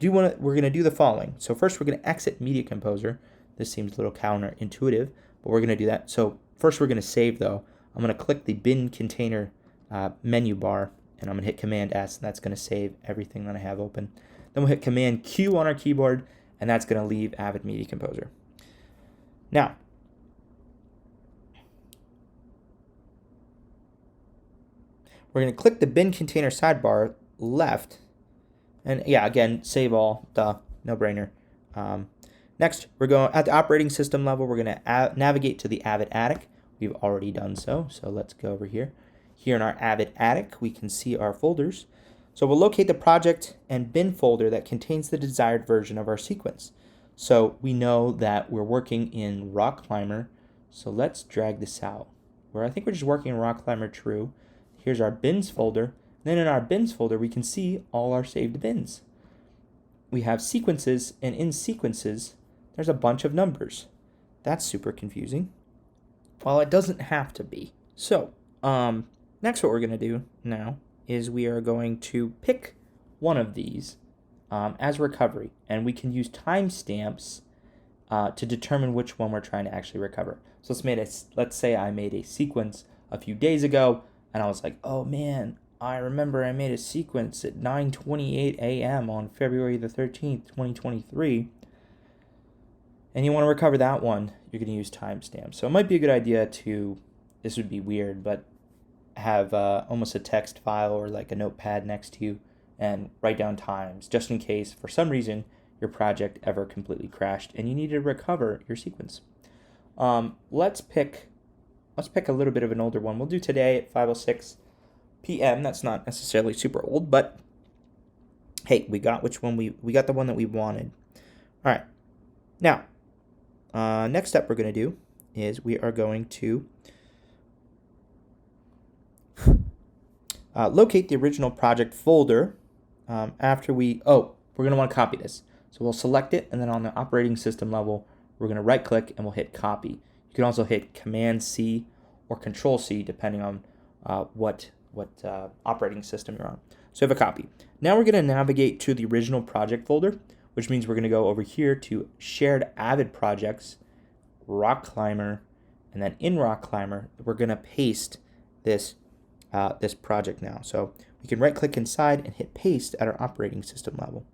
We're going to do the following. So first we're going to exit Media Composer. This seems a little counterintuitive, but we're going to do that. So first we're going to save though. I'm going to click the bin container menu bar, and I'm going to hit Command S, and that's going to save everything that I have open. Then we'll hit Command Q on our keyboard, and that's going to leave Avid Media Composer. Now, we're going to click the bin container sidebar left, and yeah, again, save all, duh, no brainer. Next, we're going at the operating system level, we're going to navigate to the Avid Attic. We've already done so let's go over here. Here in our Avid Attic, we can see our folders. So we'll locate the project and bin folder that contains the desired version of our sequence. So we know that we're working in Rock Climber. So let's drag this out. I think we're just working in Rock Climber True. Here's our bins folder. Then in our bins folder, we can see all our saved bins. We have sequences, and in sequences, there's a bunch of numbers. That's super confusing. Well, it doesn't have to be. So, next what we're going to do now is we are going to pick one of these as recovery, and we can use timestamps to determine which one we're trying to actually recover. So let's say I made a sequence a few days ago, and I was like, oh man, I remember I made a sequence at 9:28 a.m. on February the 13th, 2023. and you want to recover that one, you're going to use timestamps. So it might be a good idea to, this would be weird, but have almost a text file or like a notepad next to you and write down times just in case for some reason your project ever completely crashed and you need to recover your sequence. Let's pick a little bit of an older one. We'll do today at 5:06 p.m. That's not necessarily super old, but hey, we got which one we got the one that we wanted. All right. Now, next step we're going to do is we are going to locate the original project folder after we're going to want to copy this. So we'll select it, and then on the operating system level, we're going to right click and we'll hit copy. You can also hit Command C or Control C depending on what operating system you're on. So we have a copy. Now we're going to navigate to the original project folder, which means we're going to go over here to Shared Avid Projects, Rock Climber, and then in Rock Climber, we're going to paste this project now. So we can right click inside and hit paste at our operating system level.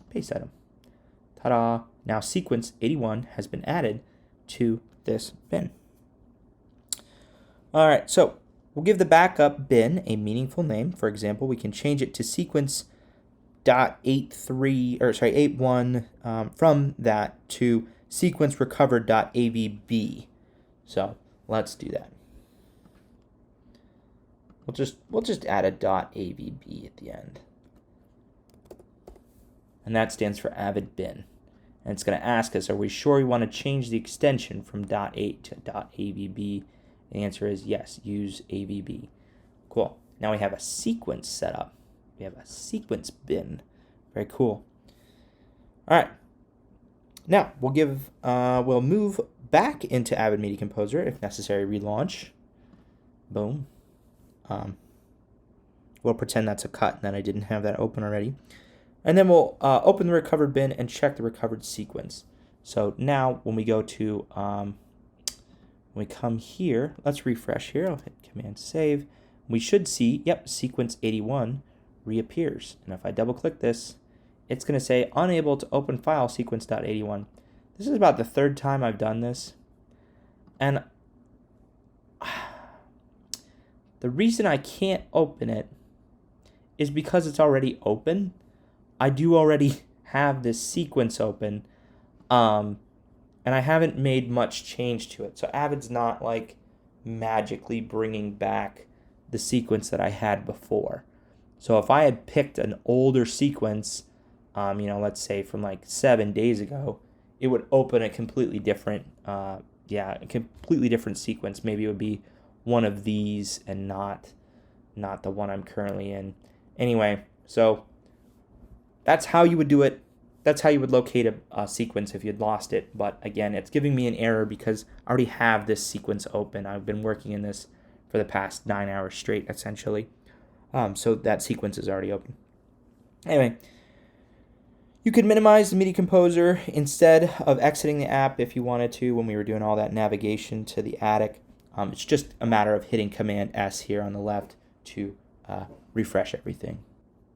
Paste item. Ta-da! Now sequence 81 has been added to this bin. All right, so we'll give the backup bin a meaningful name. For example, we can change it to sequence.81 from that to sequence recovered.avb. So let's do that. We'll just add a .avb at the end. And that stands for Avid bin. And it's going to ask us, are we sure we want to change the extension from .8 to .avb? The answer is yes, use avb. Cool. Now we have a sequence set up. We have a sequence bin. Very cool. All right. Now we'll move back into Avid Media Composer if necessary. Relaunch. Boom. We'll pretend that's a cut and that I didn't have that open already. And then we'll open the recovered bin and check the recovered sequence. So now when we go to, when we come here, let's refresh here. I'll hit Command Save. We should see, yep, sequence 81 reappears. And if I double click this, it's going to say unable to open file sequence.81. This is about the third time I've done this. And the reason I can't open it is because it's already open. I do already have this sequence open, and I haven't made much change to it. So Avid's not like magically bringing back the sequence that I had before. So if I had picked an older sequence, let's say from like 7 days ago, it would open a completely different, a completely different sequence. Maybe it would be one of these and not the one I'm currently in. Anyway, so that's how you would do it. That's how you would locate a sequence if you'd lost it. But again, it's giving me an error because I already have this sequence open. I've been working in this for the past 9 hours straight, essentially. So that sequence is already open. Anyway, you could minimize the Media Composer instead of exiting the app if you wanted to when we were doing all that navigation to the attic. It's just a matter of hitting Command S here on the left to refresh everything.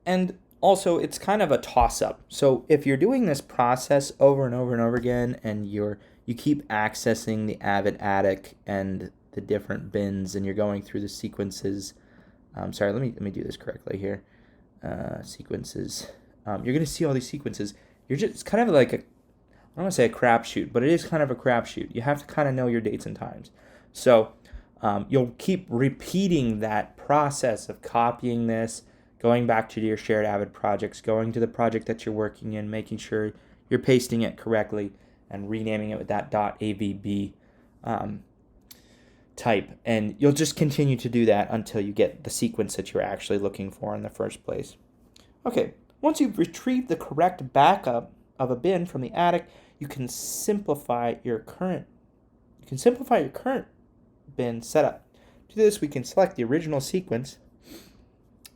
And also, it's kind of a toss-up. So if you're doing this process over and over and over again, and you keep accessing the Avid attic and the different bins, and you're going through the sequences. Let me do this correctly here. Sequences. You're going to see all these sequences. It's kind of like I don't want to say a crapshoot, but it is kind of a crapshoot. You have to kind of know your dates and times. So you'll keep repeating that process of copying this, going back to your shared Avid projects, going to the project that you're working in, making sure you're pasting it correctly, and renaming it with that .avb type. And you'll just continue to do that until you get the sequence that you're actually looking for in the first place. Okay, once you've retrieved the correct backup of a bin from the attic, you can simplify your current bin setup. To do this, we can select the original sequence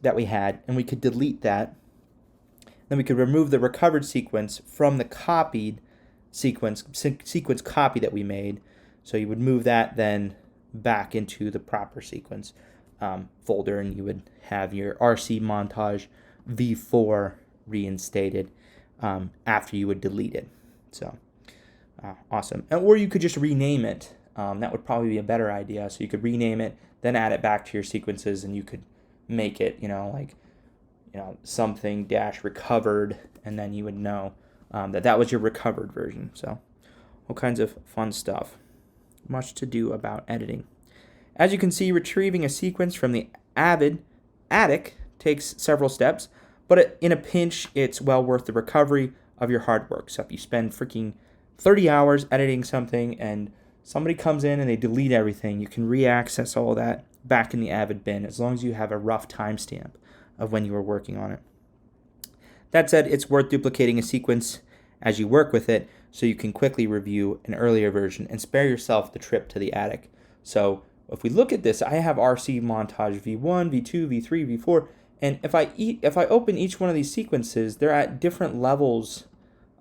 that we had, and we could delete that. Then we could remove the recovered sequence from the copied sequence copy that we made. So you would move that then back into the proper sequence folder, and you would have your RC montage V4 reinstated. after you would delete it. So awesome. Or you could just rename it. That would probably be a better idea. So you could rename it, then add it back to your sequences, and you could make it, something dash recovered, and then you would know that was your recovered version. So all kinds of fun stuff. Much to do about editing. As you can see, retrieving a sequence from the Avid attic takes several steps, but in a pinch, it's well worth the recovery of your hard work. So if you spend freaking 30 hours editing something and somebody comes in and they delete everything, you can re-access all that back in the Avid bin as long as you have a rough timestamp of when you were working on it. That said, it's worth duplicating a sequence as you work with it so you can quickly review an earlier version and spare yourself the trip to the attic. So if we look at this, I have RC montage V1, V2, V3, V4, and if I open each one of these sequences, they're at different levels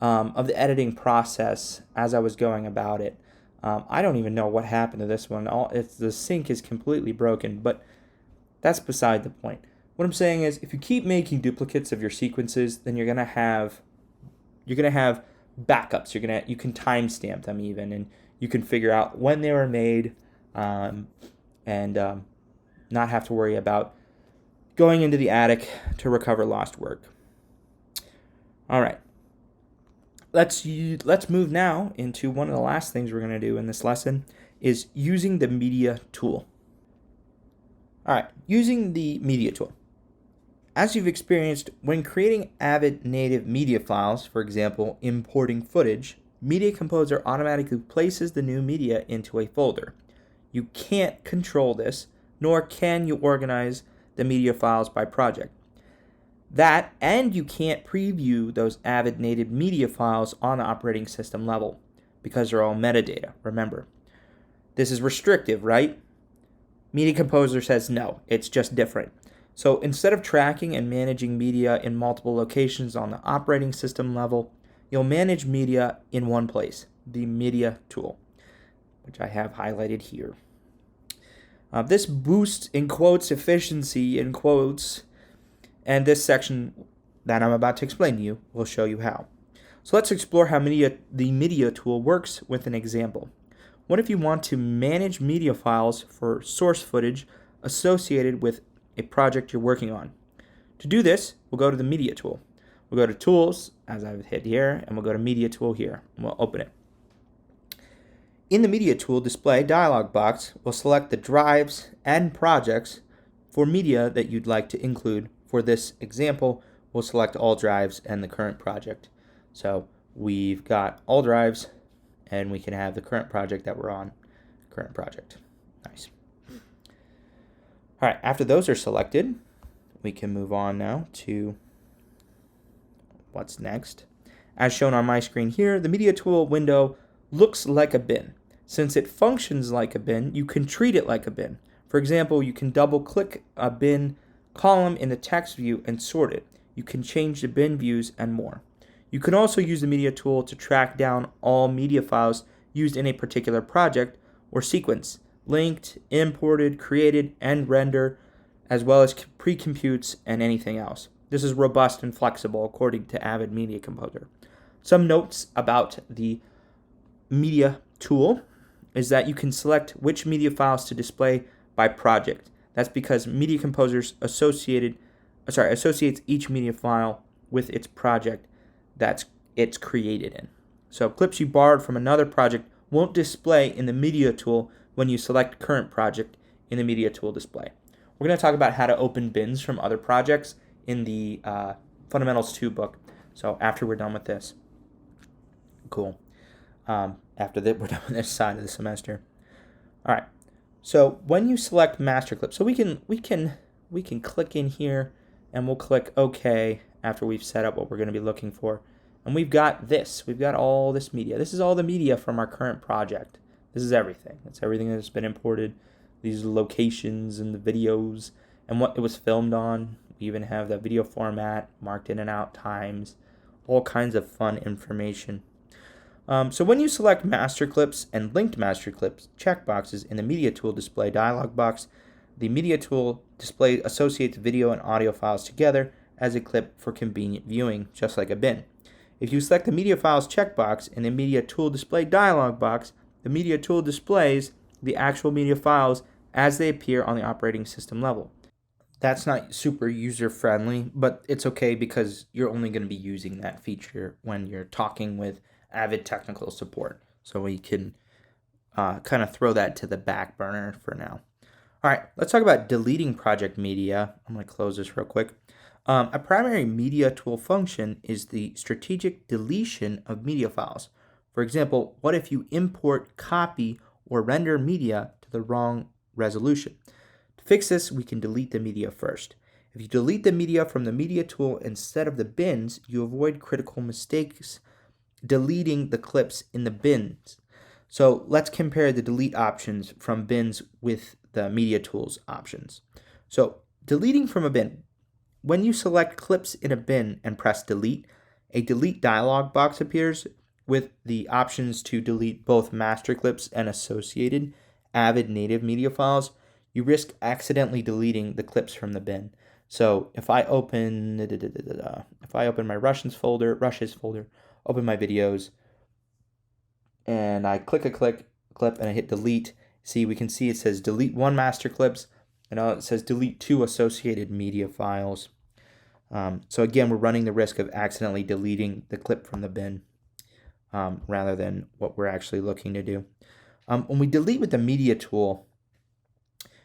of the editing process as I was going about it. I don't even know what happened to this one. The sync is completely broken, but that's beside the point. What I'm saying is, if you keep making duplicates of your sequences, then you're gonna have backups. You can timestamp them even, and you can figure out when they were made, and not have to worry about going into the attic to recover lost work. All right. Let's move now into one of the last things we're going to do in this lesson is using the media tool. All right, using the media tool. As you've experienced, when creating Avid native media files, for example, importing footage, Media Composer automatically places the new media into a folder. You can't control this, nor can you organize the media files by project. That, and you can't preview those Avid native media files on the operating system level because they're all metadata, remember. This is restrictive, right? Media Composer says no, it's just different. So instead of tracking and managing media in multiple locations on the operating system level, you'll manage media in one place, the media tool, which I have highlighted here. This boosts, in quotes, efficiency, in quotes, and this section that I'm about to explain to you will show you how. So let's explore how the media tool works with an example. What if you want to manage media files for source footage associated with a project you're working on? To do this, we'll go to the media tool. We'll go to tools, as I've hit here, and we'll go to media tool here, and we'll open it. In the media tool display dialog box, we'll select the drives and projects for media that you'd like to include. For this example, we'll select all drives and the current project. So we've got all drives, and we can have the current project that we're on, current project. Nice. All right, after those are selected, we can move on now to what's next. As shown on my screen here, the media tool window looks like a bin. Since it functions like a bin, you can treat it like a bin. For example, you can double-click a bin column in the text view and sort it. You can change the bin views and more. You can also use the media tool to track down all media files used in a particular project or sequence, linked, imported, created, and render, as well as pre-computes and anything else. This is robust and flexible according to Avid Media Composer. Some notes about the media tool is that you can select which media files to display by project. That's because Media Composer associates each media file with its project that it's created in. So clips you borrowed from another project won't display in the media tool when you select current project in the media tool display. We're going to talk about how to open bins from other projects in the Fundamentals 2 book. So after we're done with this. Cool. After that, we're done with this side of the semester. All right. So when you select master clip, so we can click in here and we'll click OK after we've set up what we're going to be looking for. And we've got this. We've got all this media. This is all the media from our current project. This is everything. It's everything that's been imported. These locations and the videos and what it was filmed on. We even have the video format, marked in and out times, all kinds of fun information. So when you select master clips and linked master clips checkboxes in the media tool display dialog box, the media tool display associates video and audio files together as a clip for convenient viewing, just like a bin. If you select the Media Files checkbox in the Media Tool Display dialog box, the Media Tool displays the actual media files as they appear on the operating system level. That's not super user-friendly, but it's okay because you're only going to be using that feature when you're talking with Avid technical support. So we can kind of throw that to the back burner for now. All right, let's talk about deleting project media. I'm going to close this real quick. A primary media tool function is the strategic deletion of media files. For example, what if you import, copy, or render media to the wrong resolution? To fix this, we can delete the media first. If you delete the media from the media tool instead of the bins, you avoid critical mistakes deleting the clips in the bins. So let's compare the delete options from bins with the media tools options. So deleting from a bin. When you select clips in a bin and press delete, a delete dialog box appears with the options to delete both master clips and associated Avid native media files. You risk accidentally deleting the clips from the bin. So if I open my rushes folder, open my videos, and I click a clip and I hit delete, see, we can see it says delete 1 master clips, and now it says delete 2 associated media files. So again, we're running the risk of accidentally deleting the clip from the bin rather than what we're actually looking to do. When we delete with the media tool,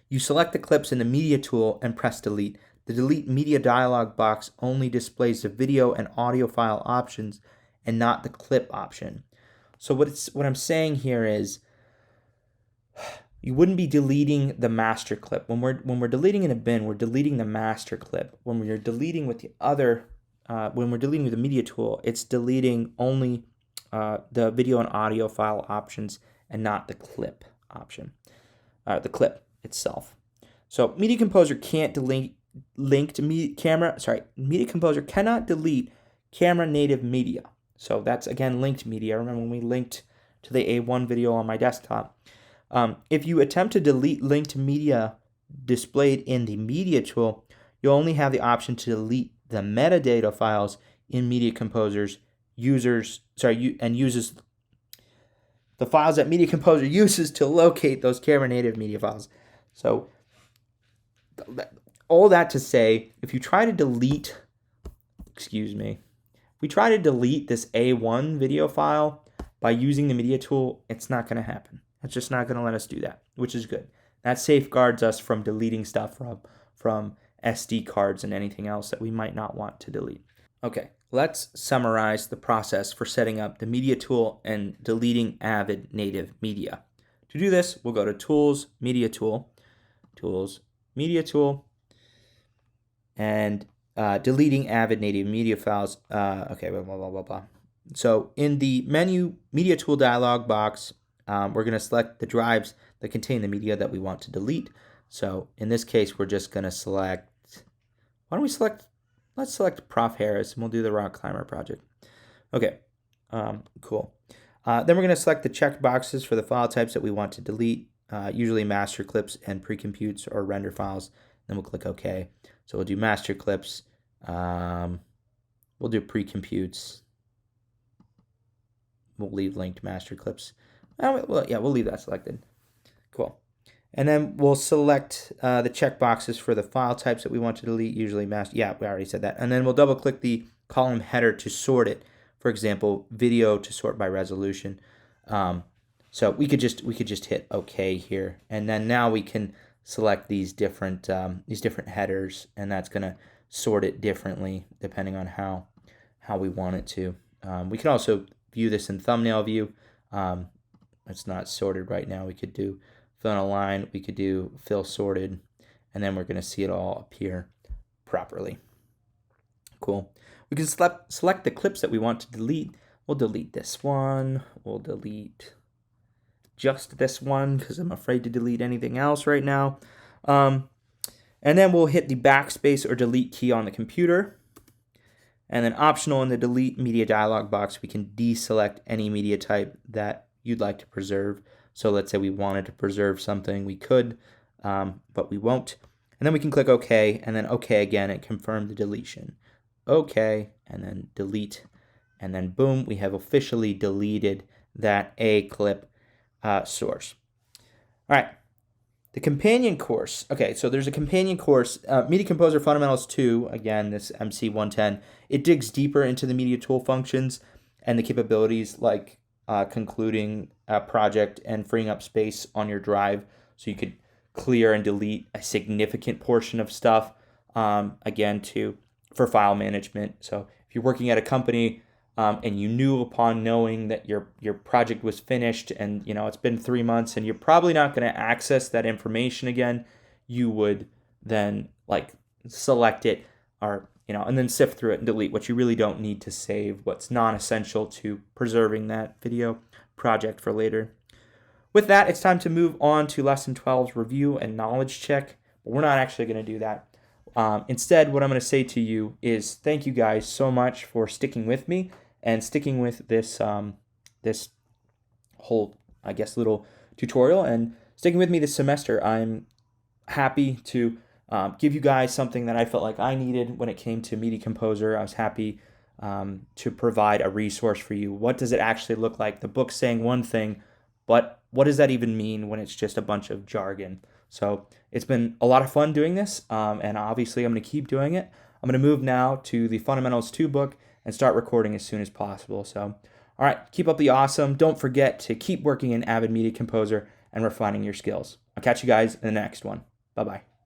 you select the clips in the media tool and press delete. The delete media dialog box only displays the video and audio file options and not the clip option. So what I'm saying here is you wouldn't be deleting the master clip. When we're deleting in a bin, we're deleting the master clip. When we're deleting with when we're deleting with the media tool, it's deleting only the video and audio file options and not the clip option, the clip itself. So Media Composer can't delete Media Composer cannot delete camera native media. So that's again linked media. Remember when we linked to the A1 video on my desktop. If you attempt to delete linked media displayed in the media tool, you'll only have the option to delete the metadata files in Media Composer's uses the files that Media Composer uses to locate those camera native media files. So all that to say, if you try to delete, this A1 video file by using the media tool, it's not going to happen. It's just not going to let us do that, which is good. That safeguards us from deleting stuff from SD cards and anything else that we might not want to delete. Okay, let's summarize the process for setting up the media tool and deleting Avid native media. To do this, we'll go to Tools, Media Tool, and deleting Avid native media files. So in the menu Media Tool dialog box, we're going to select the drives that contain the media that we want to delete. So in this case, we're just going to select, let's select Prof. Harris, and we'll do the Rock Climber project. Okay, cool. Then we're going to select the check boxes for the file types that we want to delete, usually master clips and pre-computes or render files. Then we'll click OK. So we'll do master clips. We'll do pre-computes. We'll leave linked master clips. We'll leave that selected. Cool. And then we'll select the check boxes for the file types that we want to delete, usually master. Yeah, we already said that. And then we'll double click the column header to sort it. For example, video to sort by resolution. So we could just hit OK here, and then now we can select these different headers, and that's going to sort it differently depending on how we want it to. We can also view this in thumbnail view. It's not sorted right now. We could do fill in a line. We could do fill sorted, and then we're going to see it all appear properly. Cool. We can select the clips that we want to delete. We'll delete this one. We'll delete just this one because I'm afraid to delete anything else right now. And then we'll hit the backspace or delete key on the computer. And then optional in the delete media dialog box, we can deselect any media type that you'd like to preserve. So let's say we wanted to preserve something, we could, but we won't. And then we can click OK, and then OK again and confirm the deletion. OK, and then delete and then boom, we have officially deleted that A clip source. All right, the companion course. Okay, so there's a companion course, Media Composer Fundamentals 2, again, this MC110. It digs deeper into the media tool functions and the capabilities like concluding a project and freeing up space on your drive so you could clear and delete a significant portion of stuff, again, for file management. So if you're working at a company and you knew upon knowing that your project was finished and it's been 3 months and you're probably not going to access that information again, you would then like select it or and then sift through it and delete what you really don't need to save, what's non-essential to preserving that video project for later. With that, it's time to move on to Lesson 12's review and knowledge check, but we're not actually going to do that. Instead, what I'm going to say to you is thank you guys so much for sticking with me and sticking with this this whole, I guess, little tutorial and sticking with me this semester. I'm happy to give you guys something that I felt like I needed when it came to Media Composer. I was happy to provide a resource for you. What does it actually look like? The book's saying one thing, but what does that even mean when it's just a bunch of jargon? So it's been a lot of fun doing this, and obviously I'm going to keep doing it. I'm going to move now to the Fundamentals 2 book and start recording as soon as possible. So, all right, keep up the awesome. Don't forget to keep working in Avid Media Composer and refining your skills. I'll catch you guys in the next one. Bye-bye.